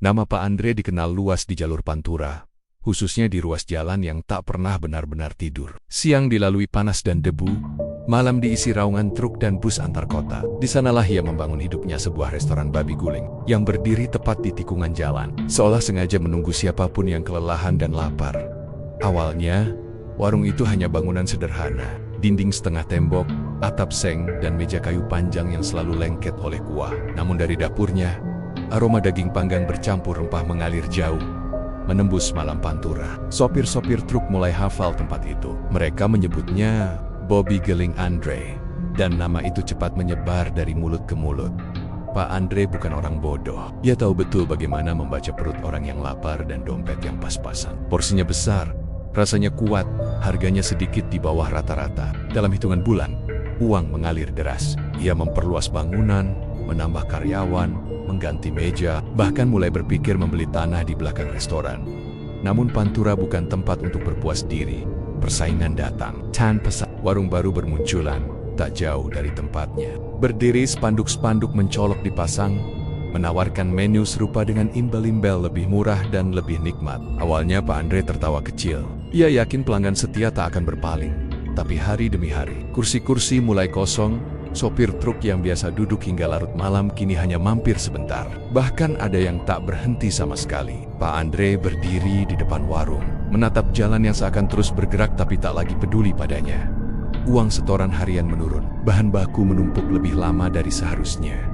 Nama Pak Andre dikenal luas di jalur Pantura, khususnya di ruas jalan yang tak pernah benar-benar tidur. Siang dilalui panas dan debu, malam diisi raungan truk dan bus antar kota. Di sanalah ia membangun hidupnya sebuah restoran babi guling yang berdiri tepat di tikungan jalan, seolah sengaja menunggu siapapun yang kelelahan dan lapar. Awalnya, warung itu hanya bangunan sederhana, dinding setengah tembok, atap seng, dan meja kayu panjang yang selalu lengket oleh kuah. Namun dari dapurnya, aroma daging panggang bercampur rempah mengalir jauh, menembus malam Pantura. Sopir-sopir truk mulai hafal tempat itu. Mereka menyebutnya Babi Guling Andre, dan nama itu cepat menyebar dari mulut ke mulut. Pak Andre bukan orang bodoh. Ia tahu betul bagaimana membaca perut orang yang lapar dan dompet yang pas-pasan. Porsinya besar, rasanya kuat, harganya sedikit di bawah rata-rata. Dalam hitungan bulan, uang mengalir deras. Ia memperluas bangunan, menambah karyawan, mengganti meja, bahkan mulai berpikir membeli tanah di belakang restoran. Namun Pantura bukan tempat untuk berpuas diri. Persaingan datang. Tanpa warung baru bermunculan, tak jauh dari tempatnya. Berdiri spanduk-spanduk mencolok dipasang, menawarkan menu serupa dengan imbel-imbel lebih murah dan lebih nikmat. Awalnya Pak Andre tertawa kecil. Ia yakin pelanggan setia tak akan berpaling. Tapi hari demi hari, kursi-kursi mulai kosong. Sopir truk yang biasa duduk hingga larut malam kini hanya mampir sebentar. Bahkan ada yang tak berhenti sama sekali. Pak Andre berdiri di depan warung, menatap jalan yang seakan terus bergerak tapi tak lagi peduli padanya. Uang setoran harian menurun, bahan baku menumpuk lebih lama dari seharusnya.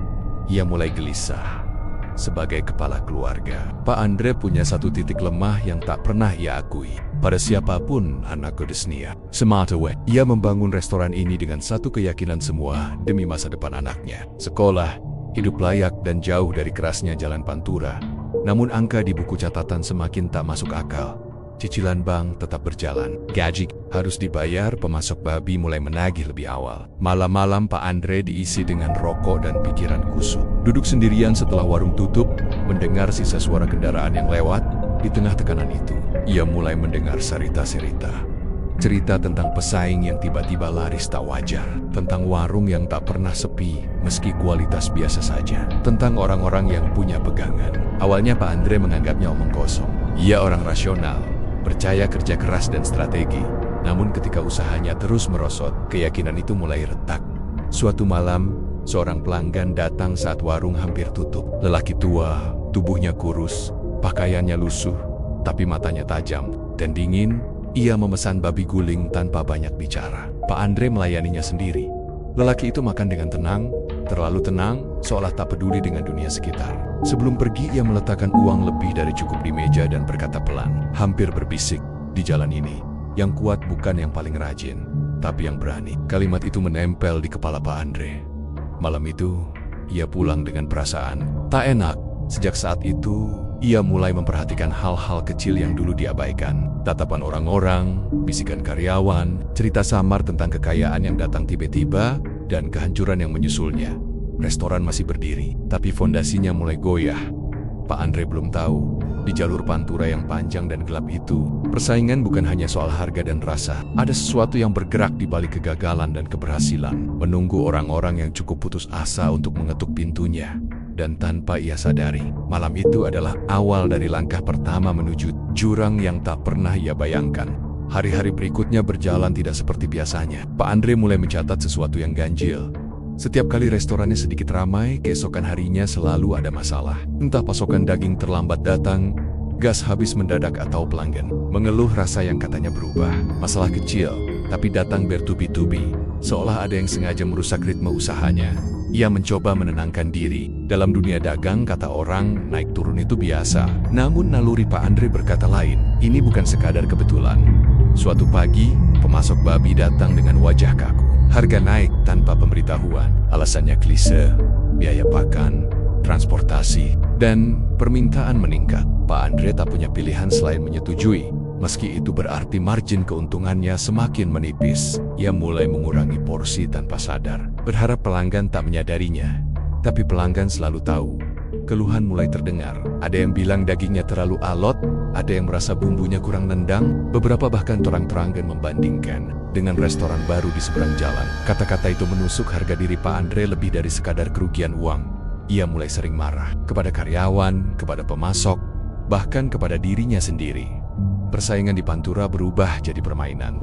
Ia mulai gelisah. Sebagai kepala keluarga, Pak Andre punya satu titik lemah yang tak pernah ia akui pada siapapun anak Godesnia. Semata ia membangun restoran ini dengan satu keyakinan semua demi masa depan anaknya. Sekolah, hidup layak dan jauh dari kerasnya jalan Pantura. Namun angka di buku catatan semakin tak masuk akal. Cicilan bank tetap berjalan. Gaji harus dibayar, pemasok babi mulai menagih lebih awal. Malam-malam Pak Andre diisi dengan rokok dan pikiran kusut. Duduk sendirian setelah warung tutup, mendengar sisa suara kendaraan yang lewat. Di tengah tekanan itu, ia mulai mendengar cerita-cerita. Cerita tentang pesaing yang tiba-tiba laris tak wajar. Tentang warung yang tak pernah sepi, meski kualitas biasa saja. Tentang orang-orang yang punya pegangan. Awalnya Pak Andre menganggapnya omong kosong. Ia orang rasional, percaya kerja keras dan strategi. Namun ketika usahanya terus merosot, keyakinan itu mulai retak. Suatu malam, seorang pelanggan datang saat warung hampir tutup. Lelaki tua, tubuhnya kurus, pakaiannya lusuh, tapi matanya tajam dan dingin. Ia memesan babi guling tanpa banyak bicara. Pak Andre melayaninya sendiri. Lelaki itu makan dengan tenang, terlalu tenang, seolah tak peduli dengan dunia sekitar. Sebelum pergi, ia meletakkan uang lebih dari cukup di meja dan berkata pelan, hampir berbisik, di jalan ini, yang kuat bukan yang paling rajin, tapi yang berani. Kalimat itu menempel di kepala Pak Andre. Malam itu, ia pulang dengan perasaan tak enak. Sejak saat itu, ia mulai memperhatikan hal-hal kecil yang dulu diabaikan. Tatapan orang-orang, bisikan karyawan, cerita samar tentang kekayaan yang datang tiba-tiba, dan kehancuran yang menyusulnya. Restoran masih berdiri, tapi fondasinya mulai goyah. Pak Andre belum tahu, di jalur Pantura yang panjang dan gelap itu, persaingan bukan hanya soal harga dan rasa. Ada sesuatu yang bergerak di balik kegagalan dan keberhasilan, menunggu orang-orang yang cukup putus asa untuk mengetuk pintunya. Dan tanpa ia sadari, malam itu adalah awal dari langkah pertama menuju jurang yang tak pernah ia bayangkan. Hari-hari berikutnya berjalan tidak seperti biasanya. Pak Andre mulai mencatat sesuatu yang ganjil. Setiap kali restorannya sedikit ramai, keesokan harinya selalu ada masalah. Entah pasokan daging terlambat datang, gas habis mendadak atau pelanggan mengeluh rasa yang katanya berubah. Masalah kecil, tapi datang bertubi-tubi, seolah ada yang sengaja merusak ritme usahanya. Ia mencoba menenangkan diri. Dalam dunia dagang, kata orang, naik turun itu biasa. Namun naluri Pak Andre berkata lain. Ini bukan sekadar kebetulan. Suatu pagi, pemasok babi datang dengan wajah kaku. Harga naik tanpa pemberitahuan. Alasannya klise, biaya pakan, transportasi, dan permintaan meningkat. Pak Andre tak punya pilihan selain menyetujui. Meski itu berarti margin keuntungannya semakin menipis, ia mulai mengurangi porsi tanpa sadar. Berharap pelanggan tak menyadarinya. Tapi pelanggan selalu tahu. Keluhan mulai terdengar. Ada yang bilang dagingnya terlalu alot, ada yang merasa bumbunya kurang nendang, beberapa bahkan terang-terangan membandingkan dengan restoran baru di seberang jalan. Kata-kata itu menusuk harga diri Pak Andre lebih dari sekadar kerugian uang. ia mulai sering marah kepada karyawan, kepada pemasok, bahkan kepada dirinya sendiri. Persaingan di Pantura berubah jadi permainan.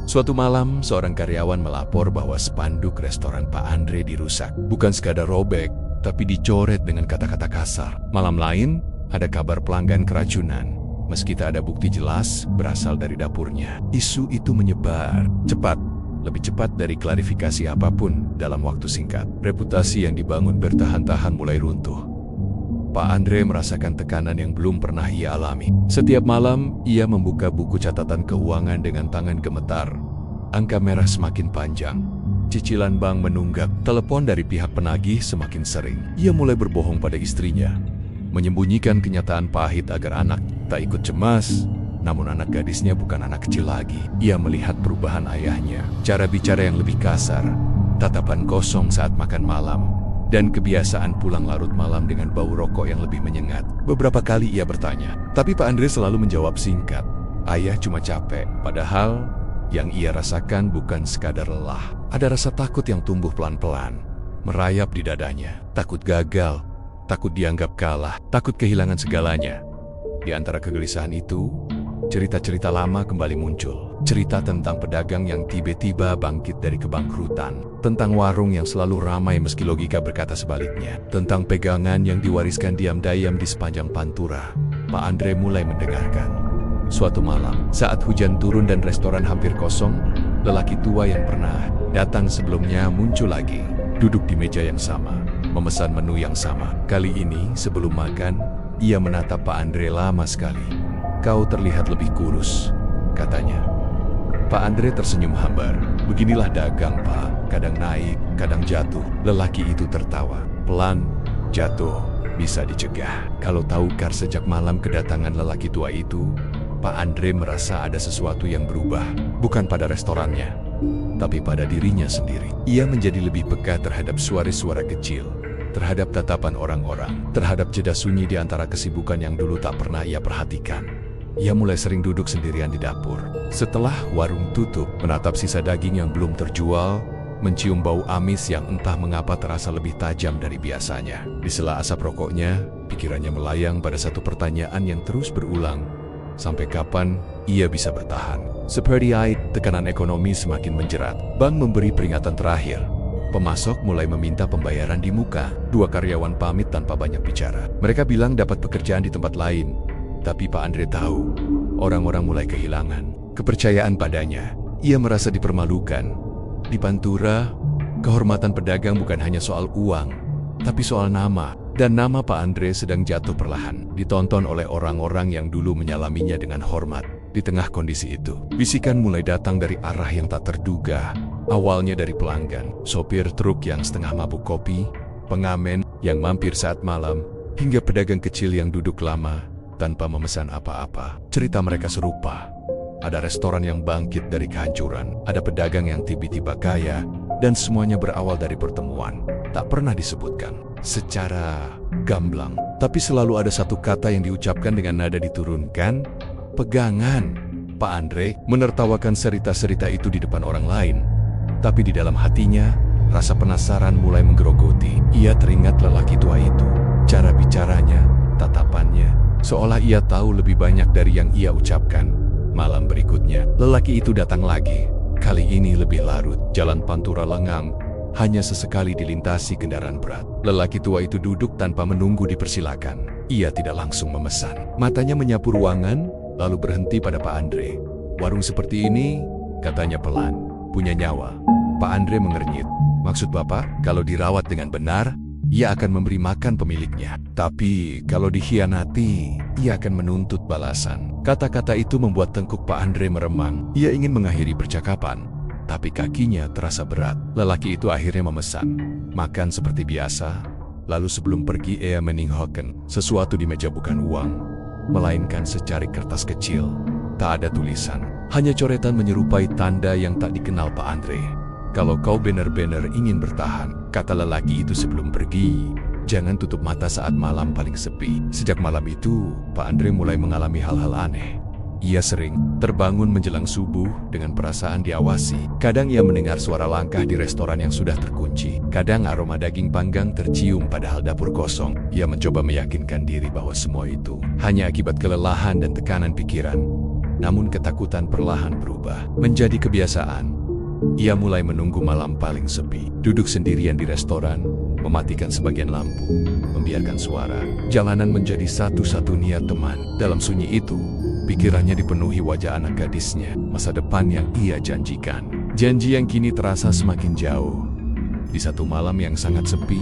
Suatu malam, seorang karyawan melapor bahwa spanduk restoran Pak Andre dirusak. Bukan sekadar robek, tapi dicoret dengan kata-kata kasar. Malam lain, ada kabar pelanggan keracunan. Meski tak ada bukti jelas berasal dari dapurnya. Isu itu menyebar cepat, lebih cepat dari klarifikasi apapun dalam waktu singkat. Reputasi yang dibangun bertahan-tahan mulai runtuh. Pak Andre merasakan tekanan yang belum pernah ia alami. Setiap malam, ia membuka buku catatan keuangan dengan tangan gemetar. Angka merah semakin panjang. Cicilan bank menunggak. Telepon dari pihak penagih semakin sering. Ia mulai berbohong pada istrinya, menyembunyikan kenyataan pahit agar anak tak ikut cemas. Namun anak gadisnya bukan anak kecil lagi. Ia melihat perubahan ayahnya, cara bicara yang lebih kasar, tatapan kosong saat makan malam, dan kebiasaan pulang larut malam dengan bau rokok yang lebih menyengat. Beberapa kali ia bertanya, tapi Pak Andre selalu menjawab singkat, "Ayah cuma capek." Padahal yang ia rasakan bukan sekadar lelah. Ada rasa takut yang tumbuh pelan-pelan, merayap di dadanya. Takut gagal, takut dianggap kalah, takut kehilangan segalanya. Di antara kegelisahan itu, cerita-cerita lama kembali muncul. Cerita tentang pedagang yang tiba-tiba bangkit dari kebangkrutan. Tentang warung yang selalu ramai meski logika berkata sebaliknya. Tentang pegangan yang diwariskan diam-diam di sepanjang Pantura. Pak Andre mulai mendengarkan. Suatu malam, saat hujan turun dan restoran hampir kosong, lelaki tua yang pernah datang sebelumnya muncul lagi. Duduk di meja yang sama, memesan menu yang sama. Kali ini, sebelum makan, ia menatap Pak Andre lama sekali. "Kau terlihat lebih kurus," katanya. Pak Andre tersenyum hambar. "Beginilah dagang, Pak. Kadang naik, kadang jatuh." Lelaki itu tertawa. "Pelan, jatuh, bisa dicegah." Kalau tahukah sejak malam kedatangan lelaki tua itu, Pak Andre merasa ada sesuatu yang berubah. Bukan pada restorannya, tapi pada dirinya sendiri. Ia menjadi lebih peka terhadap suara-suara kecil, terhadap tatapan orang-orang, terhadap jeda sunyi di antara kesibukan yang dulu tak pernah ia perhatikan. Ia mulai sering duduk sendirian di dapur. Setelah warung tutup, menatap sisa daging yang belum terjual, mencium bau amis yang entah mengapa terasa lebih tajam dari biasanya. Di sela asap rokoknya, pikirannya melayang pada satu pertanyaan yang terus berulang. Sampai kapan ia bisa bertahan? Seperti tekanan ekonomi semakin menjerat. Bank memberi peringatan terakhir. Pemasok mulai meminta pembayaran di muka. Dua karyawan pamit tanpa banyak bicara. Mereka bilang dapat pekerjaan di tempat lain. Tapi Pak Andre tahu, orang-orang mulai kehilangan kepercayaan padanya. Ia merasa dipermalukan. Di Pantura, kehormatan pedagang bukan hanya soal uang, tapi soal nama. Dan nama Pak Andre sedang jatuh perlahan, ditonton oleh orang-orang yang dulu menyalaminya dengan hormat. Di tengah kondisi itu, bisikan mulai datang dari arah yang tak terduga. Awalnya dari pelanggan, sopir truk yang setengah mabuk kopi, pengamen yang mampir saat malam, hingga pedagang kecil yang duduk lama tanpa memesan apa-apa. Cerita mereka serupa. Ada restoran yang bangkit dari kehancuran, ada pedagang yang tiba-tiba kaya, dan semuanya berawal dari pertemuan. Tak pernah disebutkan secara gamblang, tapi selalu ada satu kata yang diucapkan dengan nada diturunkan, pegangan. Pak Andre menertawakan cerita-cerita itu di depan orang lain, tapi di dalam hatinya, rasa penasaran mulai menggerogoti. Ia teringat lelaki tua itu, cara bicaranya, tatapannya, seolah ia tahu lebih banyak dari yang ia ucapkan. Malam berikutnya, lelaki itu datang lagi. Kali ini lebih larut, jalan Pantura lengang, hanya sesekali dilintasi kendaraan berat. Lelaki tua itu duduk tanpa menunggu dipersilakan. Ia tidak langsung memesan. Matanya menyapu ruangan, lalu berhenti pada Pak Andre. "Warung seperti ini," katanya pelan, "punya nyawa." Pak Andre mengernyit. "Maksud Bapak, kalau dirawat dengan benar, ia akan memberi makan pemiliknya. Tapi kalau dikhianati, ia akan menuntut balasan." Kata-kata itu membuat tengkuk Pak Andre meremang. Ia ingin mengakhiri percakapan, tapi kakinya terasa berat. Lelaki itu akhirnya memesan makan seperti biasa. Lalu sebelum pergi, ia meninggalkan sesuatu di meja. Bukan uang, melainkan secari kertas kecil. Tak ada tulisan, hanya coretan menyerupai tanda yang tak dikenal Pak Andre. "Kalau kau benar-benar ingin bertahan," kata lelaki itu sebelum pergi, "jangan tutup mata saat malam paling sepi." Sejak malam itu, Pak Andre mulai mengalami hal-hal aneh. Ia sering terbangun menjelang subuh dengan perasaan diawasi. Kadang ia mendengar suara langkah di restoran yang sudah terkunci. Kadang aroma daging panggang tercium padahal dapur kosong. Ia mencoba meyakinkan diri bahwa semua itu hanya akibat kelelahan dan tekanan pikiran. Namun ketakutan perlahan berubah menjadi kebiasaan. Ia mulai menunggu malam paling sepi, duduk sendirian di restoran, mematikan sebagian lampu, membiarkan suara jalanan menjadi satu-satunya teman. Dalam sunyi itu, pikirannya dipenuhi wajah anak gadisnya, masa depan yang ia janjikan. Janji yang kini terasa semakin jauh. Di satu malam yang sangat sepi,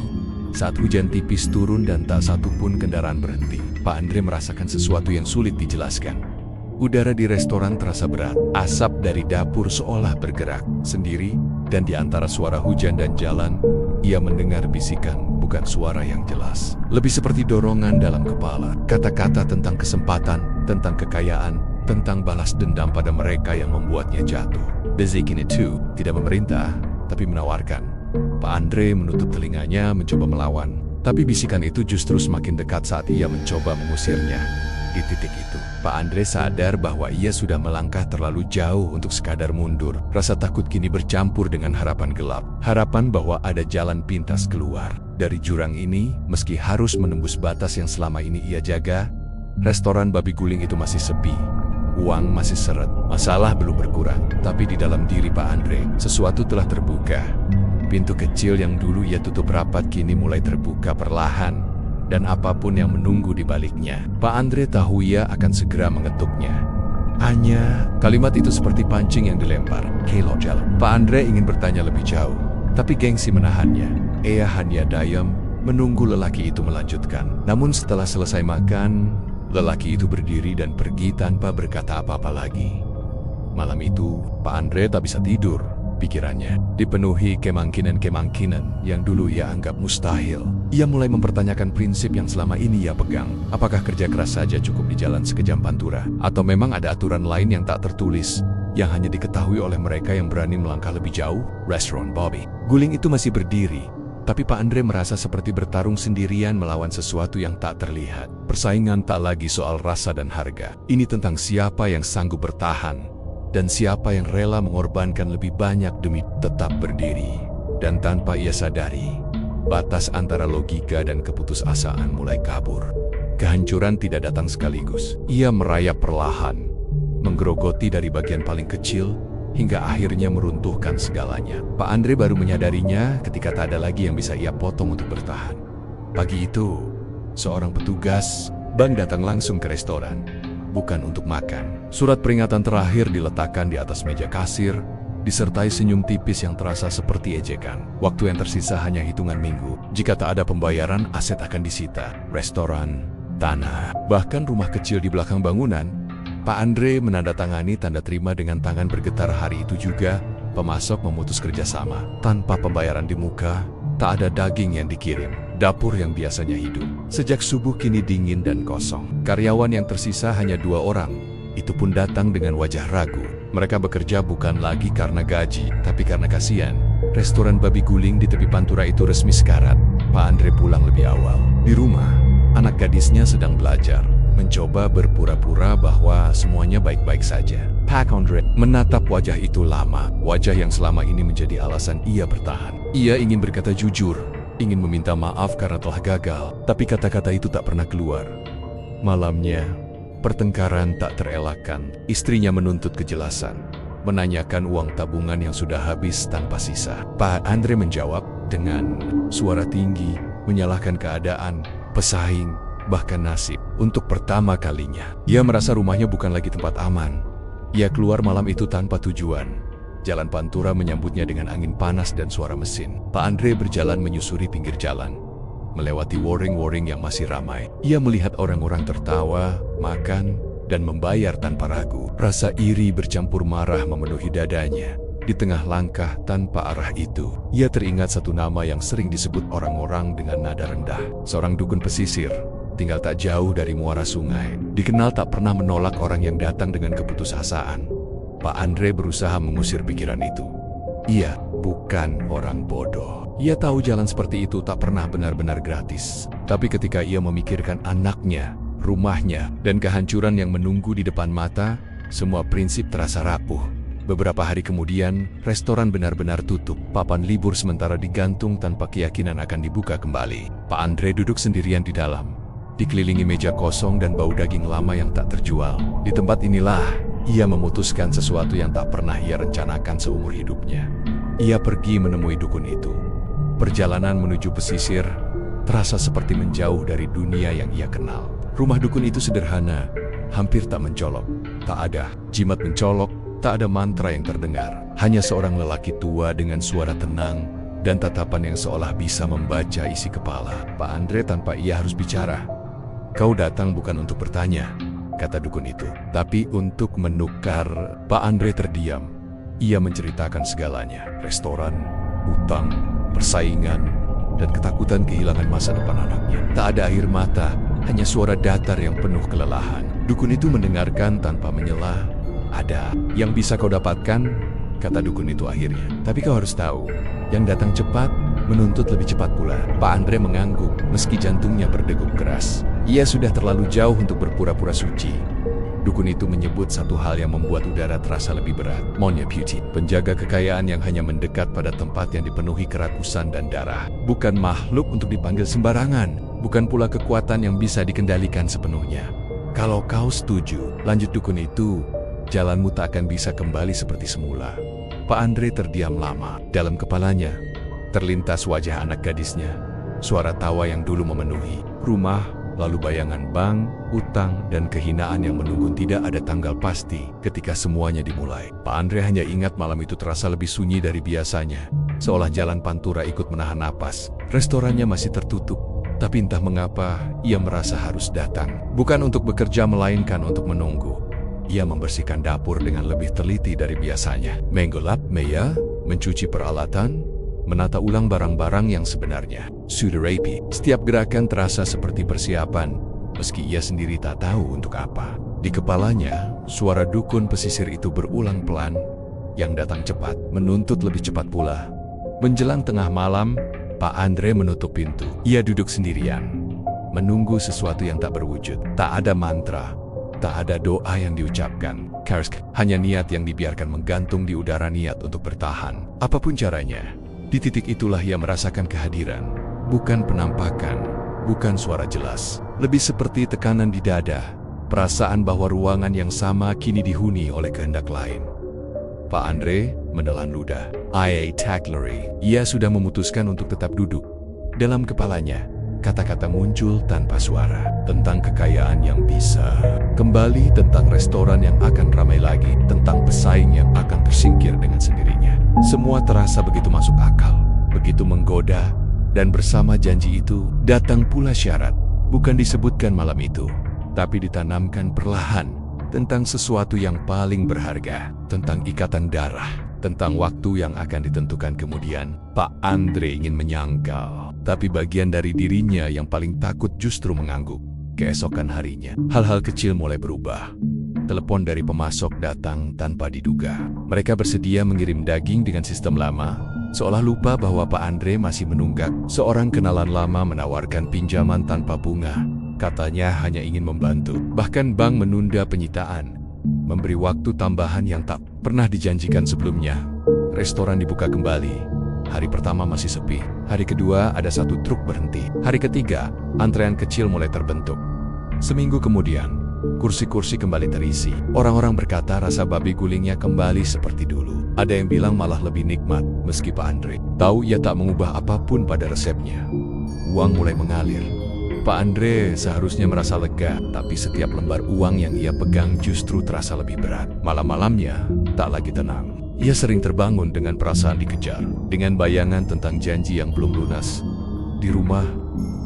saat hujan tipis turun dan tak satu pun kendaraan berhenti, Pak Andre merasakan sesuatu yang sulit dijelaskan. Udara di restoran terasa berat, asap dari dapur seolah bergerak sendiri, dan di antara suara hujan dan jalan, ia mendengar bisikan, bukan suara yang jelas. Lebih seperti dorongan dalam kepala, kata-kata tentang kesempatan, tentang kekayaan, tentang balas dendam pada mereka yang membuatnya jatuh. Bisikan itu tidak memerintah, tapi menawarkan. Pak Andre menutup telinganya mencoba melawan, tapi bisikan itu justru semakin dekat saat ia mencoba mengusirnya. Di titik itu, Pak Andre sadar bahwa ia sudah melangkah terlalu jauh untuk sekadar mundur. Rasa takut kini bercampur dengan harapan gelap. Harapan bahwa ada jalan pintas keluar dari jurang ini, meski harus menembus batas yang selama ini ia jaga. Restoran babi guling itu masih sepi. Uang masih seret. Masalah belum berkurang. Tapi di dalam diri Pak Andre, sesuatu telah terbuka. Pintu kecil yang dulu ia tutup rapat kini mulai terbuka perlahan. Dan apapun yang menunggu di baliknya, Pak Andre tahu ia akan segera mengetuknya. Hanya kalimat itu seperti pancing yang dilempar. Kelo jalan. Pak Andre ingin bertanya lebih jauh, tapi gengsi menahannya. Ia hanya diam, menunggu lelaki itu melanjutkan. Namun setelah selesai makan, lelaki itu berdiri dan pergi tanpa berkata apa-apa lagi. Malam itu, Pak Andre tak bisa tidur. Pikirannya dipenuhi kemungkinan-kemungkinan yang dulu ia anggap mustahil. Ia mulai mempertanyakan prinsip yang selama ini ia pegang. Apakah kerja keras saja cukup di jalan sekejam Pantura? Atau memang ada aturan lain yang tak tertulis, yang hanya diketahui oleh mereka yang berani melangkah lebih jauh? Restoran Bobby Guling itu masih berdiri, tapi Pak Andre merasa seperti bertarung sendirian melawan sesuatu yang tak terlihat. Persaingan tak lagi soal rasa dan harga. Ini tentang siapa yang sanggup bertahan dan siapa yang rela mengorbankan lebih banyak demi tetap berdiri. Dan tanpa ia sadari, batas antara logika dan keputusasaan mulai kabur. Kehancuran tidak datang sekaligus. Ia merayap perlahan, menggerogoti dari bagian paling kecil, hingga akhirnya meruntuhkan segalanya. Pak Andre baru menyadarinya ketika tak ada lagi yang bisa ia potong untuk bertahan. Pagi itu, seorang petugas bank datang langsung ke restoran. Bukan untuk makan. Surat peringatan terakhir diletakkan di atas meja kasir, disertai senyum tipis yang terasa seperti ejekan. Waktu yang tersisa hanya hitungan minggu. Jika tak ada pembayaran, aset akan disita. Restoran, tanah, bahkan rumah kecil di belakang bangunan. Pak Andre menandatangani tanda terima dengan tangan bergetar. Hari itu juga, pemasok memutus kerjasama. Tanpa pembayaran di muka, tak ada daging yang dikirim. Dapur yang biasanya hidup sejak subuh kini dingin dan kosong. Karyawan yang tersisa hanya 2 orang. Itu pun datang dengan wajah ragu. Mereka bekerja bukan lagi karena gaji, tapi karena kasihan. Restoran babi guling di tepi Pantura itu resmi sekarat. Pak Andre pulang lebih awal. Di rumah, anak gadisnya sedang belajar, mencoba berpura-pura bahwa semuanya baik-baik saja. Pak Andre menatap wajah itu lama, wajah yang selama ini menjadi alasan ia bertahan. Ia ingin berkata jujur, ingin meminta maaf karena telah gagal, tapi kata-kata itu tak pernah keluar. Malamnya, pertengkaran tak terelakkan. Istrinya menuntut kejelasan, menanyakan uang tabungan yang sudah habis tanpa sisa. Pak Andre menjawab dengan suara tinggi, menyalahkan keadaan, pesaing, bahkan nasib. Untuk pertama kalinya, ia merasa rumahnya bukan lagi tempat aman. Ia keluar malam itu tanpa tujuan. Jalan Pantura menyambutnya dengan angin panas dan suara mesin. Pak Andre berjalan menyusuri pinggir jalan, melewati warung-warung yang masih ramai. Ia melihat orang-orang tertawa, makan, dan membayar tanpa ragu. Rasa iri bercampur marah memenuhi dadanya. Di tengah langkah tanpa arah itu, ia teringat satu nama yang sering disebut orang-orang dengan nada rendah. Seorang dukun pesisir, tinggal tak jauh dari muara sungai. Dikenal tak pernah menolak orang yang datang dengan keputusasaan. Pak Andre berusaha mengusir pikiran itu. Ia bukan orang bodoh. Ia tahu jalan seperti itu tak pernah benar-benar gratis. Tapi ketika ia memikirkan anaknya, rumahnya, dan kehancuran yang menunggu di depan mata, semua prinsip terasa rapuh. Beberapa hari kemudian, restoran benar-benar tutup. Papan libur sementara digantung tanpa keyakinan akan dibuka kembali. Pak Andre duduk sendirian di dalam, dikelilingi meja kosong dan bau daging lama yang tak terjual. Di tempat inilah, ia memutuskan sesuatu yang tak pernah ia rencanakan seumur hidupnya. Ia pergi menemui dukun itu. Perjalanan menuju pesisir terasa seperti menjauh dari dunia yang ia kenal. Rumah dukun itu sederhana, hampir tak mencolok. Tak ada jimat mencolok, tak ada mantra yang terdengar. Hanya seorang lelaki tua dengan suara tenang dan tatapan yang seolah bisa membaca isi kepala. Pak Andre tanpa ia harus bicara. "Kau datang bukan untuk bertanya," kata dukun itu, "tapi untuk menukar." Pak Andre terdiam. Ia menceritakan segalanya. Restoran, utang, persaingan, dan ketakutan kehilangan masa depan anaknya. Tak ada air mata, hanya suara datar yang penuh kelelahan. Dukun itu mendengarkan tanpa menyela. "Ada yang bisa kau dapatkan," kata dukun itu akhirnya. "Tapi kau harus tahu, yang datang cepat menuntut lebih cepat pula." Pak Andre mengangguk meski jantungnya berdegup keras. Ia sudah terlalu jauh untuk berpura-pura suci. Dukun itu menyebut satu hal yang membuat udara terasa lebih berat. Monya Beauty, penjaga kekayaan yang hanya mendekat pada tempat yang dipenuhi kerakusan dan darah. Bukan makhluk untuk dipanggil sembarangan, bukan pula kekuatan yang bisa dikendalikan sepenuhnya. "Kalau kau setuju," lanjut dukun itu, "jalanmu tak akan bisa kembali seperti semula." Pak Andre terdiam lama. Dalam kepalanya terlintas wajah anak gadisnya, suara tawa yang dulu memenuhi rumah, lalu bayangan bank, utang, dan kehinaan yang menunggu tidak ada tanggal pasti ketika semuanya dimulai. Pak Andre hanya ingat malam itu terasa lebih sunyi dari biasanya, seolah jalan Pantura ikut menahan napas. Restorannya masih tertutup, tapi entah mengapa ia merasa harus datang. Bukan untuk bekerja melainkan untuk menunggu. Ia membersihkan dapur dengan lebih teliti dari biasanya. Menggolap meja, mencuci peralatan, menata ulang barang-barang yang sebenarnya sudah rapi. Setiap gerakan terasa seperti persiapan, meski ia sendiri tak tahu untuk apa. Di kepalanya, suara dukun pesisir itu berulang pelan, yang datang cepat, menuntut lebih cepat pula. Menjelang tengah malam, Pak Andre menutup pintu. Ia duduk sendirian, menunggu sesuatu yang tak berwujud. Tak ada mantra, tak ada doa yang diucapkan. Hanya niat yang dibiarkan menggantung di udara, niat untuk bertahan. Apapun caranya, di titik itulah ia merasakan kehadiran. Bukan penampakan, bukan suara jelas. Lebih seperti tekanan di dada. Perasaan bahwa ruangan yang sama kini dihuni oleh kehendak lain. Pak Andre menelan ludah. Ia sudah memutuskan untuk tetap duduk. Dalam kepalanya, kata-kata muncul tanpa suara. Tentang kekayaan yang bisa kembali, tentang restoran yang akan ramai lagi, tentang pesaing yang akan tersingkir dengan sendirinya. Semua terasa begitu masuk akal, begitu menggoda, dan bersama janji itu, datang pula syarat. Bukan disebutkan malam itu, tapi ditanamkan perlahan, tentang sesuatu yang paling berharga, tentang ikatan darah, tentang waktu yang akan ditentukan kemudian. Pak Andre ingin menyangkal, tapi bagian dari dirinya yang paling takut justru mengangguk. Keesokan harinya, hal-hal kecil mulai berubah. Telepon dari pemasok datang tanpa diduga. Mereka bersedia mengirim daging dengan sistem lama, seolah lupa bahwa Pak Andre masih menunggak. Seorang kenalan lama menawarkan pinjaman tanpa bunga. Katanya hanya ingin membantu. Bahkan bank menunda penyitaan, memberi waktu tambahan yang tak pernah dijanjikan sebelumnya. Restoran dibuka kembali. Hari pertama masih sepi. Hari kedua ada satu truk berhenti. Hari ketiga, antrean kecil mulai terbentuk. Seminggu kemudian, kursi-kursi kembali terisi. Orang-orang berkata rasa babi gulingnya kembali seperti dulu. Ada yang bilang malah lebih nikmat, meski Pak Andre tahu ia tak mengubah apapun pada resepnya. Uang mulai mengalir. Pak Andre seharusnya merasa lega, tapi setiap lembar uang yang ia pegang justru terasa lebih berat. Malam-malamnya tak lagi tenang. Ia sering terbangun dengan perasaan dikejar, dengan bayangan tentang janji yang belum lunas. Di rumah,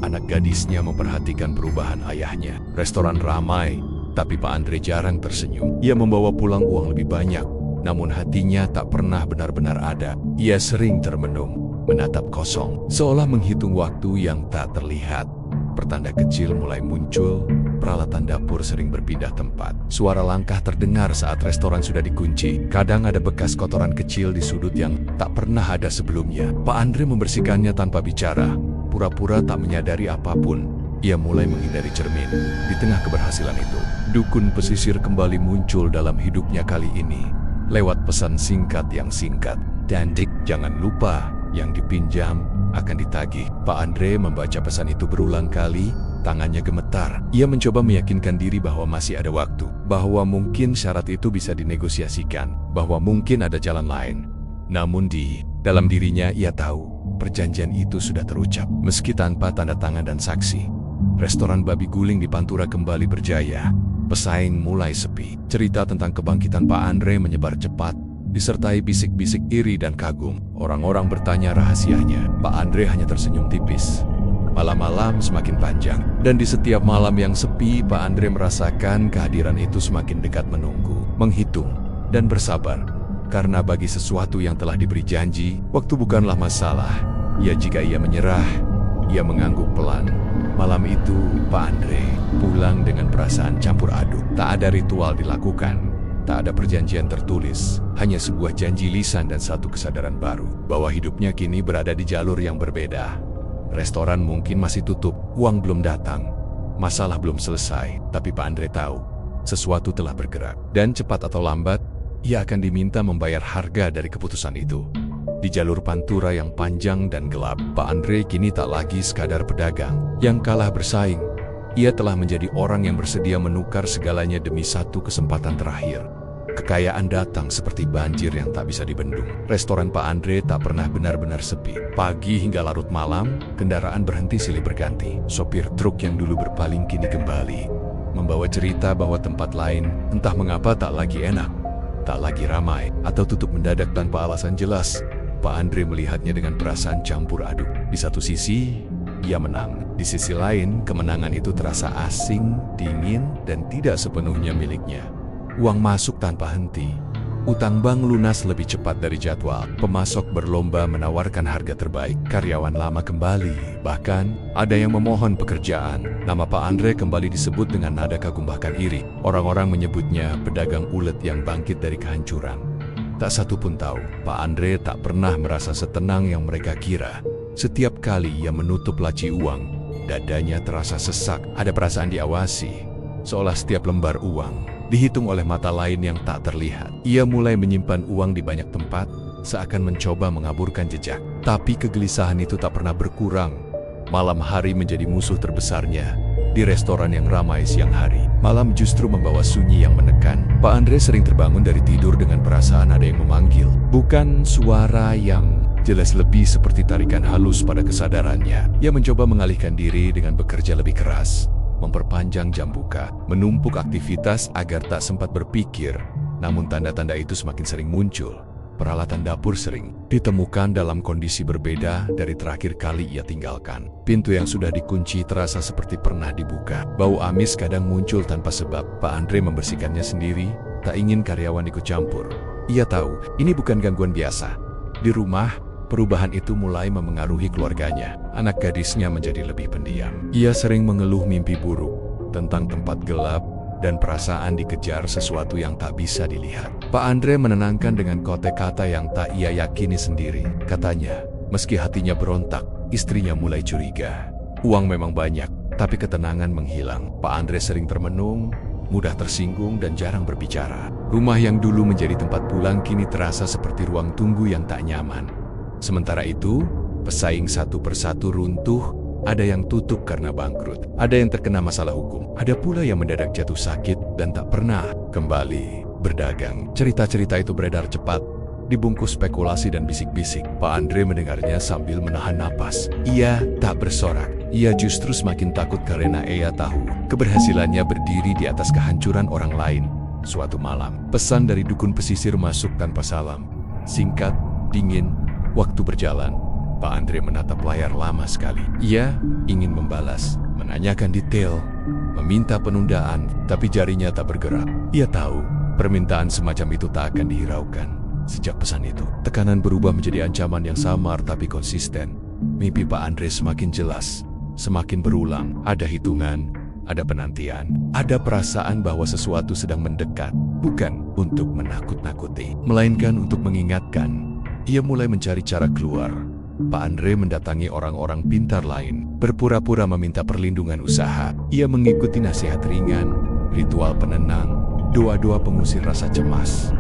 anak gadisnya memperhatikan perubahan ayahnya. Restoran ramai, tapi Pak Andre jarang tersenyum. Ia membawa pulang uang lebih banyak, namun hatinya tak pernah benar-benar ada. Ia sering termenung, menatap kosong, seolah menghitung waktu yang tak terlihat. Pertanda kecil mulai muncul, peralatan dapur sering berpindah tempat. Suara langkah terdengar saat restoran sudah dikunci. Kadang ada bekas kotoran kecil di sudut yang tak pernah ada sebelumnya. Pak Andre membersihkannya tanpa bicara, pura-pura tak menyadari apapun. Ia mulai menghindari cermin. Di tengah keberhasilan itu, dukun pesisir kembali muncul dalam hidupnya kali ini, lewat pesan singkat yang singkat. Dan Dik, jangan lupa, yang dipinjam akan ditagih. Pak Andre membaca pesan itu berulang kali, tangannya gemetar. Ia mencoba meyakinkan diri bahwa masih ada waktu, bahwa mungkin syarat itu bisa dinegosiasikan, bahwa mungkin ada jalan lain. Namun di dalam dirinya ia tahu, perjanjian itu sudah terucap, meski tanpa tanda tangan dan saksi. Restoran babi guling di Pantura kembali berjaya. Pesaing mulai sepi. Cerita tentang kebangkitan Pak Andre menyebar cepat, disertai bisik-bisik iri dan kagum. Orang-orang bertanya rahasianya. Pak Andre hanya tersenyum tipis. Malam-malam semakin panjang, dan di setiap malam yang sepi, Pak Andre merasakan kehadiran itu semakin dekat, menunggu, menghitung, dan bersabar. Karena bagi sesuatu yang telah diberi janji, waktu bukanlah masalah. Ya, jika ia menyerah, ia mengangguk pelan. Malam itu, Pak Andre pulang dengan perasaan campur aduk. Tak ada ritual dilakukan, tak ada perjanjian tertulis, hanya sebuah janji lisan dan satu kesadaran baru, bahwa hidupnya kini berada di jalur yang berbeda. Restoran mungkin masih tutup, uang belum datang, masalah belum selesai, tapi Pak Andre tahu, sesuatu telah bergerak. Dan cepat atau lambat, ia akan diminta membayar harga dari keputusan itu. Di jalur Pantura yang panjang dan gelap, Pak Andre kini tak lagi sekadar pedagang yang kalah bersaing. Ia telah menjadi orang yang bersedia menukar segalanya demi satu kesempatan terakhir. Kekayaan datang seperti banjir yang tak bisa dibendung. Restoran Pak Andre tak pernah benar-benar sepi. Pagi hingga larut malam, kendaraan berhenti silih berganti. Sopir truk yang dulu berpaling kini kembali, membawa cerita bahwa tempat lain entah mengapa tak lagi enak, tak lagi ramai, atau tutup mendadak tanpa alasan jelas. Pak Andre melihatnya dengan perasaan campur aduk. Di satu sisi, ia menang. Di sisi lain, kemenangan itu terasa asing, dingin, dan tidak sepenuhnya miliknya. Uang masuk tanpa henti. Utang bank lunas lebih cepat dari jadwal. Pemasok berlomba menawarkan harga terbaik. Karyawan lama kembali. Bahkan, ada yang memohon pekerjaan. Nama Pak Andre kembali disebut dengan nada kagum bahkan iri. Orang-orang menyebutnya pedagang ulet yang bangkit dari kehancuran. Tak satu pun tahu, Pak Andre tak pernah merasa setenang yang mereka kira. Setiap kali ia menutup laci uang, dadanya terasa sesak. Ada perasaan diawasi, seolah setiap lembar uang dihitung oleh mata lain yang tak terlihat. Ia mulai menyimpan uang di banyak tempat, seakan mencoba mengaburkan jejak. Tapi kegelisahan itu tak pernah berkurang. Malam hari menjadi musuh terbesarnya. Di restoran yang ramai siang hari, malam justru membawa sunyi yang menekan. Pak Andre sering terbangun dari tidur dengan perasaan ada yang memanggil. Bukan suara yang jelas, lebih seperti tarikan halus pada kesadarannya. Ia mencoba mengalihkan diri dengan bekerja lebih keras, memperpanjang jam buka, menumpuk aktivitas agar tak sempat berpikir. Namun tanda-tanda itu semakin sering muncul. Peralatan dapur sering ditemukan dalam kondisi berbeda dari terakhir kali ia tinggalkan. Pintu yang sudah dikunci terasa seperti pernah dibuka. Bau amis kadang muncul tanpa sebab. Pak Andre membersihkannya sendiri, tak ingin karyawan ikut campur. Ia tahu, ini bukan gangguan biasa. Di rumah, perubahan itu mulai memengaruhi keluarganya. Anak gadisnya menjadi lebih pendiam. Ia sering mengeluh mimpi buruk tentang tempat gelap, dan perasaan dikejar sesuatu yang tak bisa dilihat. Pak Andre menenangkan dengan kotek kata yang tak ia yakini sendiri. Katanya, meski hatinya berontak, istrinya mulai curiga. Uang memang banyak, tapi ketenangan menghilang. Pak Andre sering termenung, mudah tersinggung, dan jarang berbicara. Rumah yang dulu menjadi tempat pulang kini terasa seperti ruang tunggu yang tak nyaman. Sementara itu, pesaing satu persatu runtuh. Ada yang tutup karena bangkrut, ada yang terkena masalah hukum, ada pula yang mendadak jatuh sakit dan tak pernah kembali berdagang. Cerita-cerita itu beredar cepat, dibungkus spekulasi dan bisik-bisik. Pak Andre mendengarnya sambil menahan napas. Ia tak bersorak, ia justru semakin takut karena ia tahu keberhasilannya berdiri di atas kehancuran orang lain. Suatu malam, pesan dari dukun pesisir masuk tanpa salam. Singkat, dingin, waktu berjalan. Pak Andre menatap layar lama sekali. Ia ingin membalas, menanyakan detail, meminta penundaan, tapi jarinya tak bergerak. Ia tahu, permintaan semacam itu tak akan dihiraukan. Sejak pesan itu, tekanan berubah menjadi ancaman yang samar tapi konsisten. Mimpi Pak Andre semakin jelas, semakin berulang. Ada hitungan, ada penantian, ada perasaan bahwa sesuatu sedang mendekat. Bukan untuk menakut-nakuti, melainkan untuk mengingatkan. Ia mulai mencari cara keluar. Pak Andre mendatangi orang-orang pintar lain, berpura-pura meminta perlindungan usaha. Ia mengikuti nasihat ringan, ritual penenang, doa-doa pengusir rasa cemas.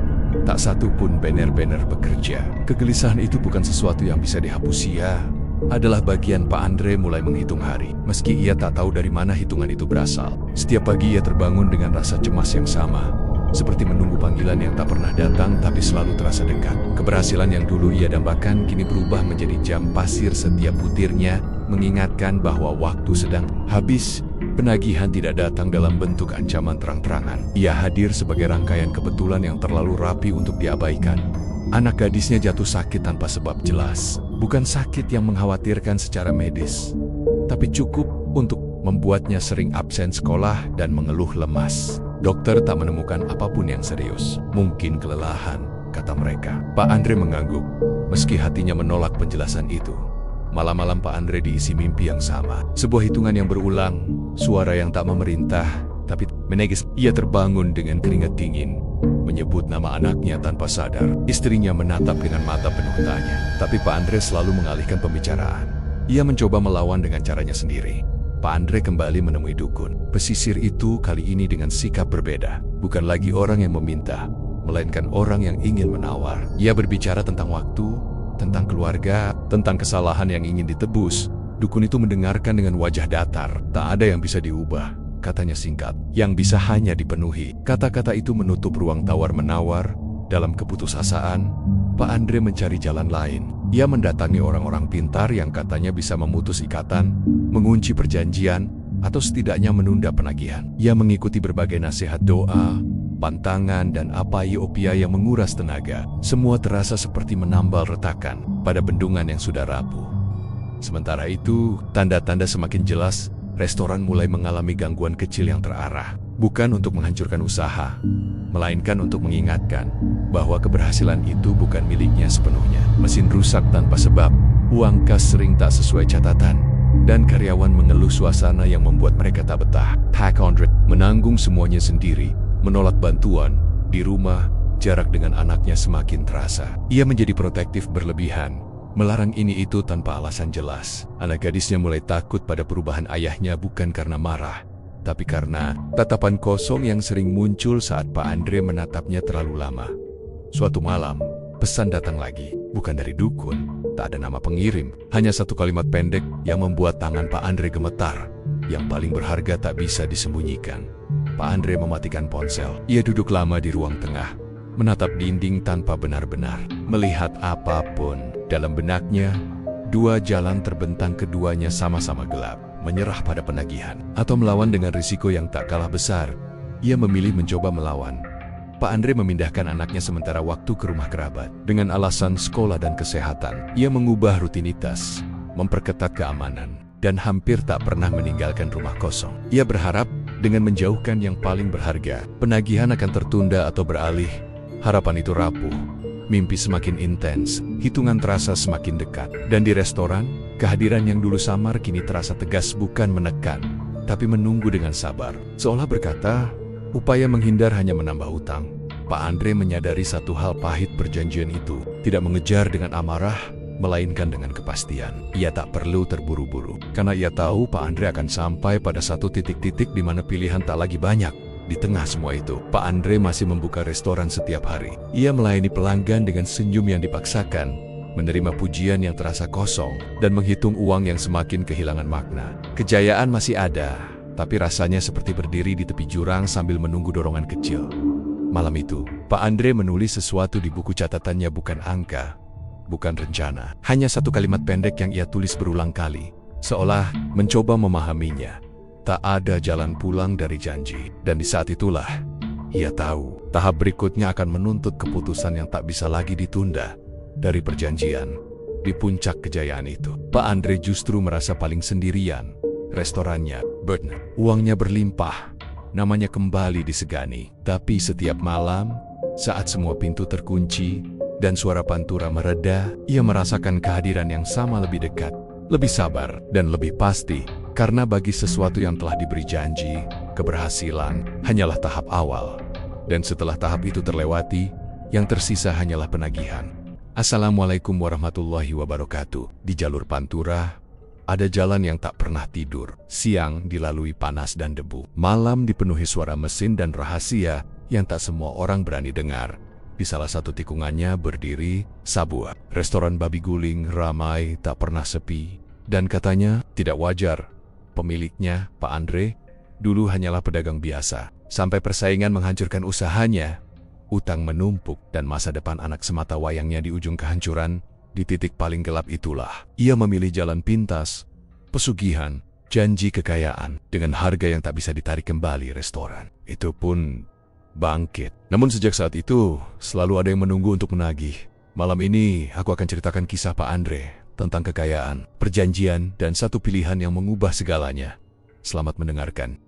Tak satu pun benar-benar bekerja. Kegelisahan itu bukan sesuatu yang bisa dihapus ya. Adalah bagian Pak Andre mulai menghitung hari. Meski ia tak tahu dari mana hitungan itu berasal. Setiap pagi ia terbangun dengan rasa cemas yang sama. Seperti menunggu panggilan yang tak pernah datang tapi selalu terasa dekat. Keberhasilan yang dulu ia dambakan kini berubah menjadi jam pasir setiap butirnya, mengingatkan bahwa waktu sedang habis. Penagihan tidak datang dalam bentuk ancaman terang-terangan. Ia hadir sebagai rangkaian kebetulan yang terlalu rapi untuk diabaikan. Anak gadisnya jatuh sakit tanpa sebab jelas. Bukan sakit yang mengkhawatirkan secara medis, tapi cukup untuk membuatnya sering absen sekolah dan mengeluh lemas. Dokter tak menemukan apapun yang serius. Mungkin kelelahan, kata mereka. Pak Andre mengangguk, meski hatinya menolak penjelasan itu. Malam-malam Pak Andre diisi mimpi yang sama. Sebuah hitungan yang berulang, suara yang tak memerintah, tapi menegis. Ia terbangun dengan keringat dingin, menyebut nama anaknya tanpa sadar. Istrinya menatap dengan mata penuh tanya. Tapi Pak Andre selalu mengalihkan pembicaraan. Ia mencoba melawan dengan caranya sendiri. Pak Andre kembali menemui dukun. Pesisir itu kali ini dengan sikap berbeda. Bukan lagi orang yang meminta, melainkan orang yang ingin menawar. Ia berbicara tentang waktu, tentang keluarga, tentang kesalahan yang ingin ditebus. Dukun itu mendengarkan dengan wajah datar. Tak ada yang bisa diubah, katanya singkat. Yang bisa hanya dipenuhi. Kata-kata itu menutup ruang tawar-menawar. Dalam keputusasaan, Pak Andre mencari jalan lain. Ia mendatangi orang-orang pintar yang katanya bisa memutus ikatan, mengunci perjanjian, atau setidaknya menunda penagihan. Ia mengikuti berbagai nasihat doa, pantangan, dan apaiopia yang menguras tenaga. Semua terasa seperti menambal retakan pada bendungan yang sudah rapuh. Sementara itu, tanda-tanda semakin jelas. Restoran mulai mengalami gangguan kecil yang terarah. Bukan untuk menghancurkan usaha, melainkan untuk mengingatkan bahwa keberhasilan itu bukan miliknya sepenuhnya. Mesin rusak tanpa sebab, uang kas sering tak sesuai catatan, dan karyawan mengeluh suasana yang membuat mereka tak betah. Pak Andre menanggung semuanya sendiri, menolak bantuan. Di rumah, jarak dengan anaknya semakin terasa. Ia menjadi protektif berlebihan, melarang ini itu tanpa alasan jelas. Anak gadisnya mulai takut pada perubahan ayahnya bukan karena marah, tapi karena tatapan kosong yang sering muncul saat Pak Andre menatapnya terlalu lama. Suatu malam, pesan datang lagi. Bukan dari dukun, tak ada nama pengirim. Hanya satu kalimat pendek yang membuat tangan Pak Andre gemetar. Yang paling berharga tak bisa disembunyikan. Pak Andre mematikan ponsel. Ia duduk lama di ruang tengah, menatap dinding tanpa benar-benar melihat apapun. Dalam benaknya, dua jalan terbentang, keduanya sama-sama gelap. Menyerah pada penagihan, atau melawan dengan risiko yang tak kalah besar. Ia memilih mencoba melawan. Pak Andre memindahkan anaknya sementara waktu ke rumah kerabat. Dengan alasan sekolah dan kesehatan, ia mengubah rutinitas, memperketat keamanan, dan hampir tak pernah meninggalkan rumah kosong. Ia berharap dengan menjauhkan yang paling berharga, penagihan akan tertunda atau beralih. Harapan itu rapuh. Mimpi semakin intens, hitungan terasa semakin dekat. Dan di restoran, kehadiran yang dulu samar kini terasa tegas, bukan menekan, tapi menunggu dengan sabar. Seolah berkata, upaya menghindar hanya menambah hutang. Pak Andre menyadari satu hal pahit perjanjian itu. Tidak mengejar dengan amarah, melainkan dengan kepastian. Ia tak perlu terburu-buru, karena ia tahu Pak Andre akan sampai pada satu titik-titik di mana pilihan tak lagi banyak. Di tengah semua itu, Pak Andre masih membuka restoran setiap hari. Ia melayani pelanggan dengan senyum yang dipaksakan, menerima pujian yang terasa kosong, dan menghitung uang yang semakin kehilangan makna. Kejayaan masih ada, tapi rasanya seperti berdiri di tepi jurang sambil menunggu dorongan kecil. Malam itu, Pak Andre menulis sesuatu di buku catatannya, bukan angka, bukan rencana. Hanya satu kalimat pendek yang ia tulis berulang kali, seolah mencoba memahaminya. Tak ada jalan pulang dari janji. Dan di saat itulah, ia tahu tahap berikutnya akan menuntut keputusan yang tak bisa lagi ditunda. Dari perjanjian, di puncak kejayaan itu, Pak Andre justru merasa paling sendirian. Restorannya, uangnya berlimpah, namanya kembali disegani. Tapi setiap malam, saat semua pintu terkunci dan suara pantura mereda, ia merasakan kehadiran yang sama, lebih dekat, lebih sabar, dan lebih pasti. Karena bagi sesuatu yang telah diberi janji, keberhasilan hanyalah tahap awal. Dan setelah tahap itu terlewati, yang tersisa hanyalah penagihan. Assalamualaikum warahmatullahi wabarakatuh. Di jalur Pantura, Ada jalan yang tak pernah tidur. Siang dilalui panas dan debu. Malam dipenuhi suara mesin dan rahasia yang tak semua orang berani dengar. Di salah satu tikungannya berdiri Sabua. Restoran babi guling ramai, tak pernah sepi. Dan katanya tidak wajar. Pemiliknya, Pak Andre, dulu hanyalah pedagang biasa. Sampai persaingan menghancurkan usahanya. Utang menumpuk dan masa depan anak semata wayangnya di ujung kehancuran. Di titik paling gelap itulah, ia memilih jalan pintas, pesugihan, janji kekayaan, dengan harga yang tak bisa ditarik kembali restoran. Itu pun bangkit. Namun sejak saat itu, selalu ada yang menunggu untuk menagih. Malam ini, aku akan ceritakan kisah Pak Andre tentang kekayaan, perjanjian, dan satu pilihan yang mengubah segalanya. Selamat mendengarkan.